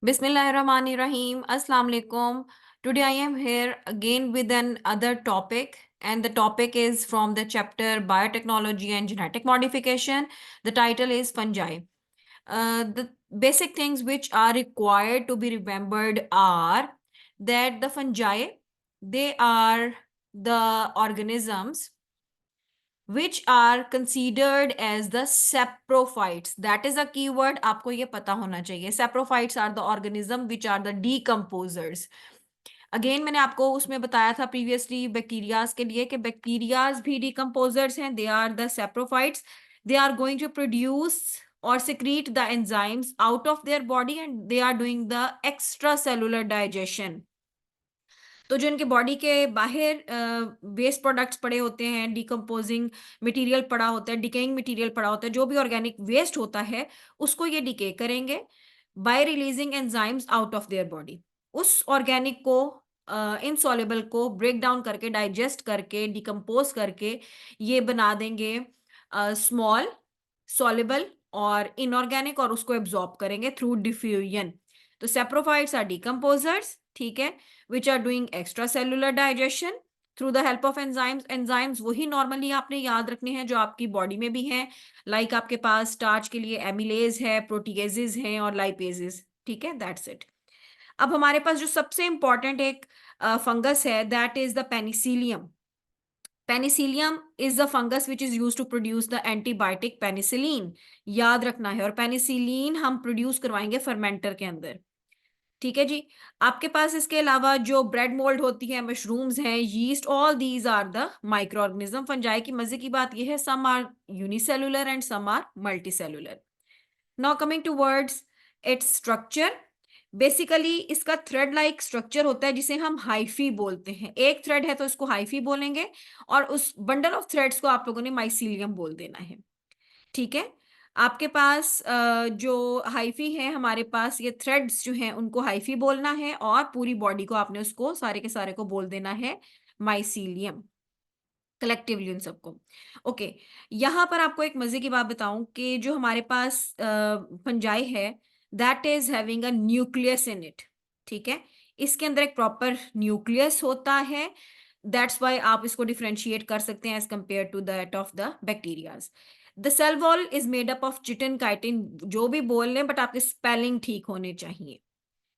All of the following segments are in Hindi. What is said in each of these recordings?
Bismillahirrahmanirrahim. Assalamu alaikum. Today I am here again with another topic, and the topic is from the chapter Biotechnology and Genetic Modification. The title is fungi. The basic things which are required to be remembered are that the fungi, they are the organisms which are considered as the saprophytes. That is a keyword, आपको ये पता होना चाहिए. Saprophytes are the organism which are the decomposers. Again मैंने आपको उसमें बताया था प्रीवियसली बैक्टीरियाज के लिए कि बैक्टीरियाज भी डिकम्पोजर्स हैं. They are the saprophytes. They are going to produce or secrete the enzymes out of their body, and they are doing the extracellular digestion. तो जो इनके बॉडी के बाहर वेस्ट प्रोडक्ट्स पड़े होते हैं, डिकम्पोजिंग मटेरियल पड़ा होता है, डिकेइंग मटेरियल पड़ा होता है, जो भी ऑर्गेनिक वेस्ट होता है उसको ये डिके करेंगे bye releasing enzymes out of their body. उस ऑर्गेनिक को इनसॉल्युबल को ब्रेक डाउन करके, डाइजेस्ट करके, डिकम्पोज करके ये बना देंगे स्मॉल, सॉल्युबल और इनऑर्गेनिक, और उसको एब्जॉर्ब करेंगे थ्रू डिफ्यूजन. तो सेप्रोफाइट्स आर डिकम्पोजर्स, ठीक है, which are doing extracellular digestion through the help of enzymes. enzymes वही नॉर्मली आपने याद रखने हैं जो आपकी बॉडी में भी हैं. लाइक आपके पास स्टार्च के लिए एमिलेज है, प्रोटीजेज हैं और लाइपेजेस. ठीक है, दैट्स इट. अब हमारे पास जो सबसे इंपॉर्टेंट एक फंगस है, that is the penicillium. Penicillium is the fungus which is use to produce the antibiotic penicillin. याद रखना है. और पेनिसिलिन हम प्रोड्यूस करवाएंगे फर्मेंटर के अंदर. ठीक है जी. आपके पास इसके अलावा जो ब्रेड मोल्ड होती है, मशरूम्स हैं, yeast, all these are the micro organism. Fungi की मजे की बात यह है, some are unicellular and some are multicellular. Now coming to words, its structure. Basically इसका थ्रेड लाइक स्ट्रक्चर होता है जिसे हम हाइफी बोलते हैं. एक थ्रेड है तो इसको हाइफी बोलेंगे, और उस बंडल ऑफ थ्रेड्स को आप लोगों ने माइसीलियम बोल देना है. ठीक है. आपके पास जो हाइफी है, हमारे पास ये थ्रेड्स जो हैं उनको हाइफी बोलना है, और पूरी बॉडी को आपने उसको सारे के सारे को बोल देना है माइसीलियम, कलेक्टिवली उन सबको. ओके. यहाँ पर आपको एक मजे की बात बताऊं कि जो हमारे पास फंजाई है, that is having a nucleus in it. ठीक है. इसके अंदर एक प्रॉपर न्यूक्लियस होता है. दैट्स वाई आप इसको डिफरेंशिएट कर सकते हैं as compare to that of the bacterias. The cell wall is made up of chitin chitin. जो भी बोल लें, बट आपके स्पेलिंग ठीक होने चाहिए.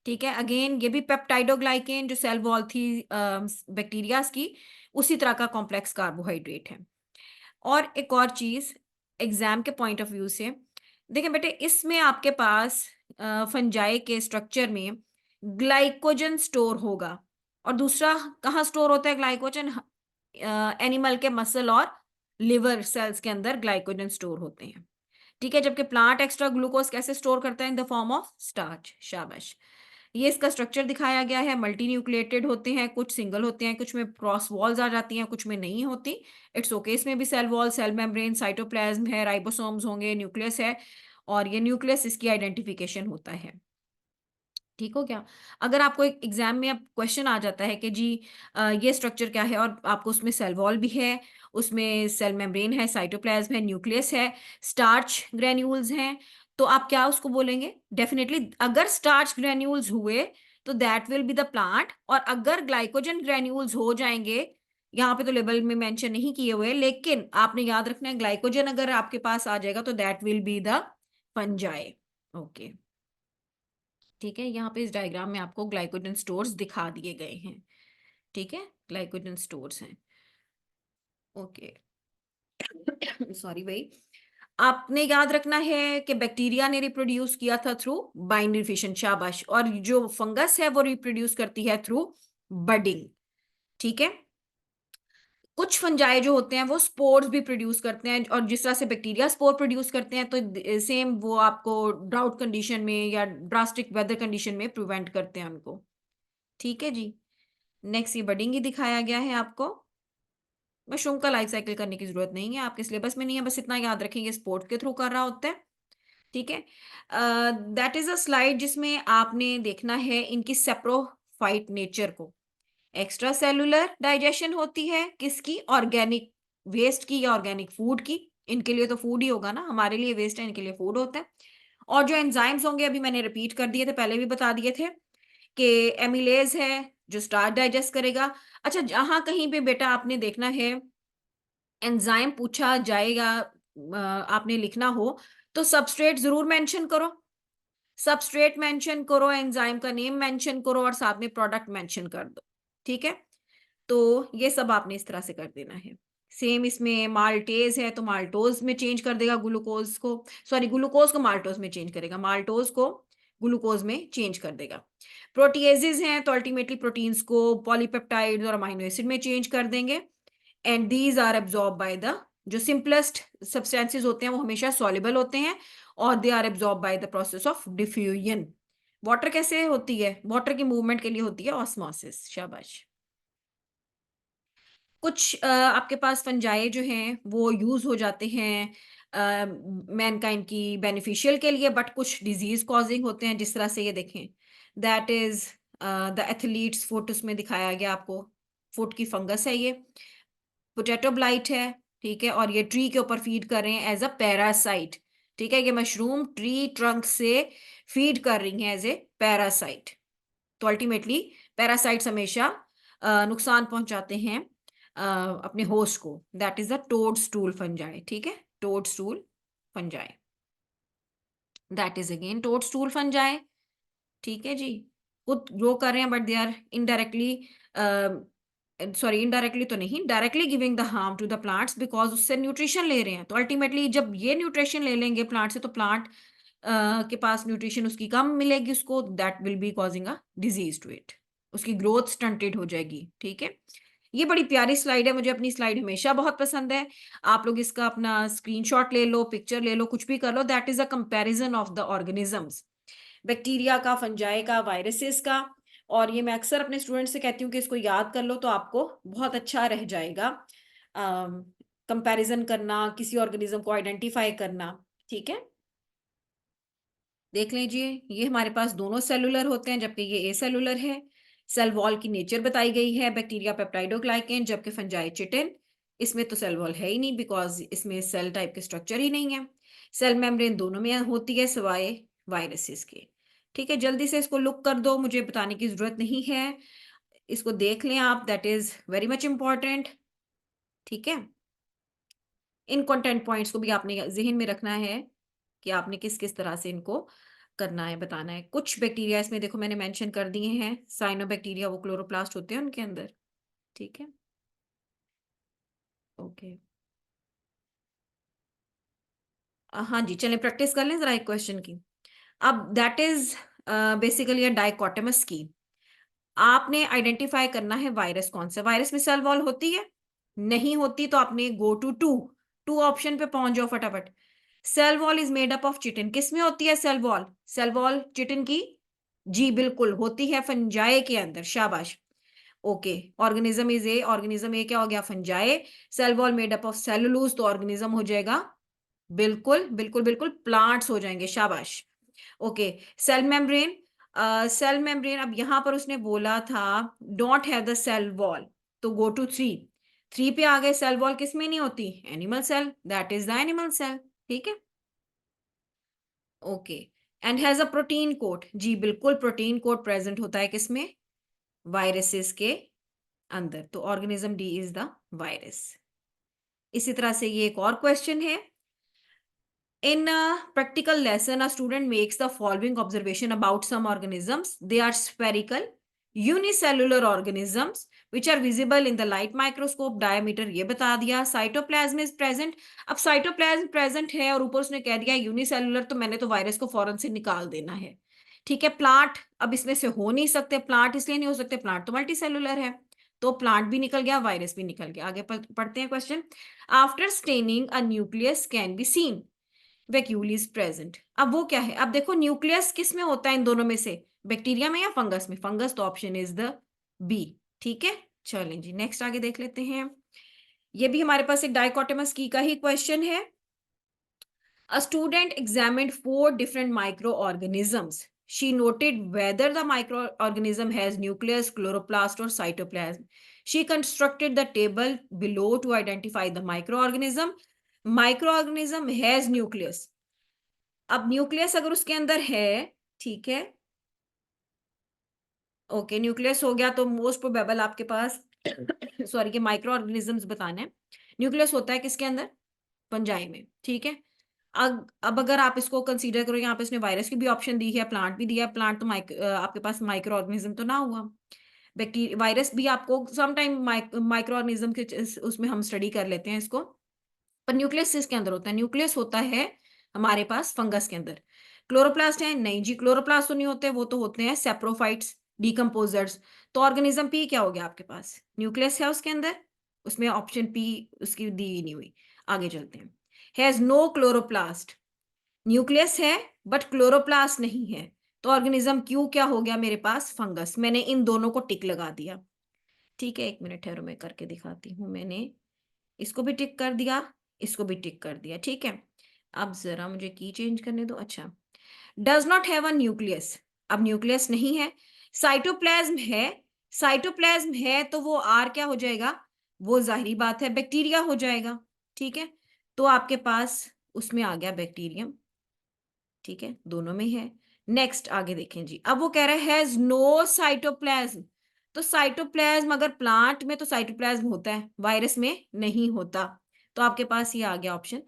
ठीक है. अगेन ये भी पेप्टाइडोग्लाइकेन जो सेल वॉल थी बैक्टीरियाज की, उसी तरह का कॉम्प्लेक्स कार्बोहाइड्रेट है. और एक और चीज एग्जाम के पॉइंट ऑफ व्यू से देखें बेटे, इसमें आपके पास फंजाई के स्ट्रक्चर में ग्लाइकोजन स्टोर होगा. और दूसरा कहाँ स्टोर होता है ग्लाइकोजन? एनिमल के मसल और लिवर सेल्स के अंदर ग्लाइकोजन स्टोर होते हैं. ठीक है. जबकि प्लांट एक्स्ट्रा ग्लूकोज कैसे स्टोर करता है? In the form of starch. शाबाश. ये इसका स्ट्रक्चर दिखाया गया है. मल्टी न्यूक्लिएटेड होते हैं, कुछ सिंगल होते हैं, कुछ में क्रॉस वॉल्स आ जाती हैं, कुछ में नहीं होती. It's okay. इसमें भी cell wall, cell membrane, cytoplasm है, राइबोसोम्स होंगे, न्यूक्लियस है, और ये न्यूक्लियस इसकी आइडेंटिफिकेशन होता है. ठीक हो गया. अगर आपको एक एग्जाम में अब क्वेश्चन आ जाता है कि जी ये स्ट्रक्चर क्या है, और आपको उसमें सेल वॉल भी है, उसमें सेल मेम्ब्रेन है, साइटोप्लाज्म है, न्यूक्लियस है, स्टार्च ग्रेन्यूल्स हैं, तो आप क्या उसको बोलेंगे? डेफिनेटली अगर स्टार्च ग्रेन्यूल्स हुए तो that will be the plant. और अगर ग्लाइकोजन ग्रेन्यूल्स हो जाएंगे, यहाँ पे तो लेबल में मेंशन नहीं किए हुए, लेकिन आपने याद रखना है ग्लाइकोजन अगर आपके पास आ जाएगा तो that will be the fungi. Okay. ठीक है. यहाँ पे इस डायग्राम में आपको ग्लाइकोजन स्टोर्स दिखा दिए गए हैं. ठीक है. ग्लाइकोजन स्टोर्स हैं. ओके. सॉरी भाई. आपने याद रखना है कि बैक्टीरिया ने रिप्रोड्यूस किया था थ्रू बाइंडरी फिशन. शाबाश. और जो फंगस है वो रिप्रोड्यूस करती है थ्रू बडिंग. ठीक है. कुछ फंजाई जो होते हैं वो स्पोर्स भी प्रोड्यूस करते हैं, और जिस तरह से बैक्टीरिया स्पोर प्रोड्यूस करते हैं, तो सेम वो आपको ड्राउट कंडीशन में या ड्रास्टिक वेदर कंडीशन में प्रिवेंट करते हैं उनको. ठीक है जी. नेक्स्ट ये बडिंग ही दिखाया गया है आपको. मशरूम का लाइफ साइकिल करने की जरूरत नहीं है, आपके सिलेबस में नहीं है, बस इतना याद रखेंगे स्पोर्ट के थ्रू कर रहा होता है. ठीक है. दैट इज अ स्लाइड जिसमें आपने देखना है इनकी सेप्रोफाइट नेचर को. एक्स्ट्रा सेलुलर डाइजेशन होती है किसकी? ऑर्गेनिक वेस्ट की या ऑर्गेनिक फूड की. इनके लिए तो फूड ही होगा ना, हमारे लिए वेस्ट है, इनके लिए फूड होता है. और जो एंजाइम्स होंगे अभी मैंने रिपीट कर दिए थे, पहले भी बता दिए थे कि एमिलेज है जो स्टार्च डाइजेस्ट करेगा। अच्छा, जहां कहीं पे बेटा आपने देखना है एंजाइम पूछा जाएगा, आपने लिखना हो तो सबस्ट्रेट जरूर मेंशन करो, सबस्ट्रेट मेंशन करो, एंजाइम का नेम मेंशन करो और साथ में प्रोडक्ट मेंशन कर दो। ठीक है, तो ये सब आपने इस तरह से कर देना है। सेम इसमें माल्टेज है तो माल्टोज में चेंज कर देगा ग्लूकोज को, सॉरी ग्लूकोज को माल्टोज में चेंज करेगा, माल्टोज को ग्लूकोज में चेंज कर देगा। प्रोटीएजेस हैं तो अल्टीमेटली प्रोटीन्स को पॉलीपेप्टाइड्स और अमाइनो एसिड में चेंज कर देंगे। And these are absorb by the, जो सिंपलेस्ट सब्सटेंसेस होते हैं वो हमेशा सॉल्युबल होते हैं और they are absorb by the process of diffusion. Water कैसे होती है, वाटर की मूवमेंट के लिए होती है ऑस्मोसिस। शाबाश। कुछ आपके पास फंजाई जो हैं वो यूज हो जाते हैं मैनकाइंड की बेनिफिशियल के लिए, बट कुछ डिजीज कॉजिंग होते हैं, जिस तरह से ये देखें that is the athletes foot, उसमें दिखाया गया आपको, फुट की फंगस है ये, पोटैटो ब्लाइट है। ठीक है, और ये ट्री के ऊपर फीड कर रहे हैं एज अ पैरासाइट। ठीक है, ये मशरूम ट्री ट्रंक से फीड कर रही हैं एज ए पैरासाइट। तो अल्टीमेटली पैरासाइट्स हमेशा नुकसान पहुंचाते हैं अपने होस्ट को। That is the toad stool fungi. ठीक है, toad stool fungi, that is again toad stool fungi. ठीक है जी, खुद ग्रो कर रहे हैं but they are indirectly, sorry indirectly तो नहीं, directly giving the harm to the plants because उससे न्यूट्रिशन ले रहे हैं। तो अल्टीमेटली जब ये न्यूट्रिशन ले लेंगे प्लांट से तो प्लांट के पास न्यूट्रिशन उसकी कम मिलेगी उसको, that will be causing a disease to it, उसकी ग्रोथ स्टंटेड हो जाएगी। ठीक है, ये बड़ी प्यारी स्लाइड है, मुझे अपनी स्लाइड हमेशा बहुत पसंद है। आप लोग इसका अपना स्क्रीनशॉट ले लो, पिक्चर ले लो, कुछ भी कर लो। That is a comparison of the organisms, bacteria का, फंजाई का, वायरसेस का। और ये मैं अक्सर अपने स्टूडेंट से कहती हूँ कि इसको याद कर लो तो आपको बहुत अच्छा रह जाएगा कंपैरिजन करना, किसी ऑर्गेनिज्म को आइडेंटिफाई करना। ठीक है, देख लीजिए ये हमारे पास दोनों सेलुलर होते हैं जबकि ये ए सेलुलर है। सेल वॉल की नेचर बताई गई है, बैक्टीरिया पेप्टाइडोग्लाइकेन, जबकि फंजाई चिटिन। इसमें तो सेल वॉल है ही नहीं बिकॉज इसमें सेल टाइप के स्ट्रक्चर ही नहीं है। सेल मेम्ब्रेन दोनों में होती है सिवाय वायरसेस के। ठीक है, जल्दी से इसको लुक कर दो, मुझे बताने की जरूरत नहीं है, इसको देख लें आप, that is very much important. ठीक है, इन कंटेंट पॉइंट्स को भी आपने जहन में रखना है कि आपने किस किस तरह से इनको करना है, बताना है। कुछ बैक्टीरिया इसमें देखो मैंने मेंशन कर दिए हैं, साइनोबैक्टीरिया वो क्लोरोप्लास्ट होते हैं उनके अंदर। ठीक है, ओके। हाँ जी, चलें प्रैक्टिस कर लें जरा एक क्वेश्चन की। अब दैट इज बेसिकली अ डाइकोटमस की, आपने आइडेंटिफाई करना है वायरस कौन सा। वायरस में सेल वॉल होती है, नहीं होती तो आपने go to two, two option पे पहुंच जाओ फटाफट। Cell wall is made up of chitin, किस में होती है cell wall, cell wall chitin की, जी बिल्कुल होती है फंजाई के अंदर। शाबाश, okay. Organism is a, organism a क्या हो गया, fungi. Cell wall made up of cellulose तो ऑर्गेनिज्म हो जाएगा, बिल्कुल बिल्कुल बिल्कुल प्लांट्स हो जाएंगे। शाबाश, okay. Cell membrane, cell membrane, अब यहां पर उसने बोला था don't have the cell wall, तो गो टू थ्री, थ्री पे आ गए। सेल वॉल किस में नहीं होती, animal cell, that is the animal cell. ठीक है, okay. And has a protein coat, जी बिल्कुल प्रोटीन कोट प्रेजेंट होता है किसमें, वायरसेस के अंदर, तो organism D is the virus. इसी तरह से ये एक और क्वेश्चन है, in a practical lesson, a student makes the following observation about some organisms. They are spherical, unicellular organisms which are visible in the light microscope. Diameter ये बता दिया. Cytoplasm is present. अब cytoplasm present है और ऊपर उसने कह दिया unicellular, तो मैंने तो वायरस को फौरन से निकाल देना है। ठीक है, प्लांट अब इसमें से हो नहीं सकते, प्लांट इसलिए नहीं हो सकते, प्लांट तो मल्टीसेलुलर है, तो प्लांट भी निकल गया, वायरस भी निकल गया। आगे पढ़ते हैं question. After staining a nucleus can be seen, vacuole is present. अब वो क्या है, अब देखो न्यूक्लियस किस में होता है इन दोनों में से, बैक्टीरिया में या फंगस में, फंगस, तो ऑप्शन इज द बी। ठीक है, चलें जी नेक्स्ट आगे देख लेते हैं। ये भी हमारे पास एक डाइकोटमस की का ही क्वेश्चन है। A student examined four different microorganisms. She noted whether the microorganism has nucleus, chloroplast, or cytoplasm. She constructed the table below to identify the microorganism. Microorganism has nucleus. अब न्यूक्लियस अगर उसके अंदर है, ठीक है, ओके, न्यूक्लियस हो गया तो मोस्ट प्रोबेबल आपके पास सॉरी के माइक्रो ऑर्गेनिजम्स बताने हैं। न्यूक्लियस होता है किसके अंदर? फंजाई में, ठीक है। अब अगर आप इसको कंसीडर करो, यहाँ पे इसने वायरस की भी ऑप्शन दी है, प्लांट भी दिया है, प्लांट तो आपके पास माइक्रो ऑर्गेनिज्म तो ना हुआ। बैक्टीरिया, वायरस भी आपको सम टाइम माइक्रो ऑर्गेनिज्म के उसमें हम स्टडी कर लेते हैं इसको। पर न्यूक्लियस किसके अंदर होता है? न्यूक्लियस होता है हमारे पास फंगस के अंदर। क्लोरोप्लास्ट है? नहीं जी, क्लोरोप्लास्ट तो नहीं होते, वो तो होते हैं सेप्रोफाइट्स, डिकम्पोजर्स। तो ऑर्गेनिज्म पी क्या हो गया आपके पास? न्यूक्लियस है उसके अंदर, उसमें ऑप्शन पी उसकी दी ही नहीं हुई। आगे चलते हैं। हैज नो क्लोरोप्लास्ट, न्यूक्लियस है बट क्लोरोप्लास्ट नहीं है, तो ऑर्गेनिज्म क्यों क्या हो गया मेरे पास? फंगस। मैंने इन दोनों को टिक लगा दिया, ठीक है। एक मिनट ठहरो, मैं करके दिखाती हूँ। मैंने इसको भी टिक कर दिया, इसको भी टिक कर दिया, ठीक है। अब जरा मुझे की चेंज करने दो। अच्छा, does not have a nucleus, अब न्यूक्लियस नहीं है। साइटोप्लाज्म है, साइटोप्लाज्म है तो वो आर क्या हो जाएगा? वो जाहिरी बात है बैक्टीरिया हो जाएगा, ठीक है। तो आपके पास उसमें आ गया बैक्टीरियम, ठीक है, दोनों में है। नेक्स्ट आगे देखें जी, अब वो कह रहा है हैज नो साइटोप्लाज्म। तो साइटोप्लाज्म अगर प्लांट में तो साइटोप्लाज्म होता है, वायरस में नहीं होता। तो आपके पास ये आ गया ऑप्शन,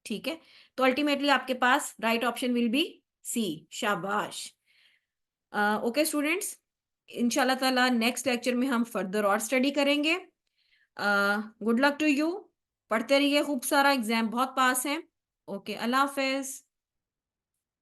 ठीक है। तो अल्टीमेटली आपके पास right option will be C. शाबाश। ओके स्टूडेंट्स, इंशाल्लाह ताला नेक्स्ट लेक्चर में हम फर्दर और स्टडी करेंगे। गुड लक टू यू, पढ़ते रहिए खूब सारा, एग्जाम बहुत पास है। ओके, अल्लाह हाफिज।